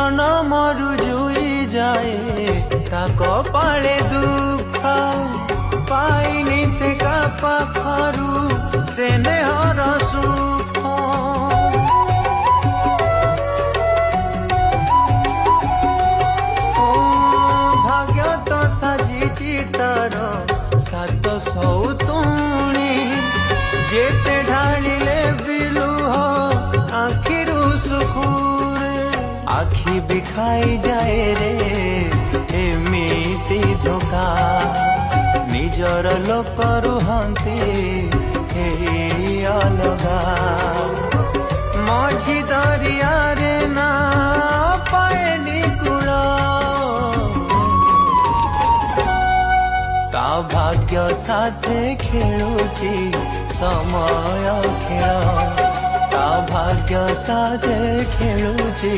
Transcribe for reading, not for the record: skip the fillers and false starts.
जनमरु जुई जाए ता कपाळे दुख पाइनी से का पाखरु से नेहर सुख भाग्य तो साजिची तार सात सौतुणी जेते ढालिले बिलुह आखिरु सुखुरे आखि बिखाई जाए रे एमिति धोखा निजर लोक रुहंती एही अलगा मझी दरिया रे ना पाएनी कूल ता भाग्य साथे खेलुची समय खेल ता भाग्य साथे खेलुची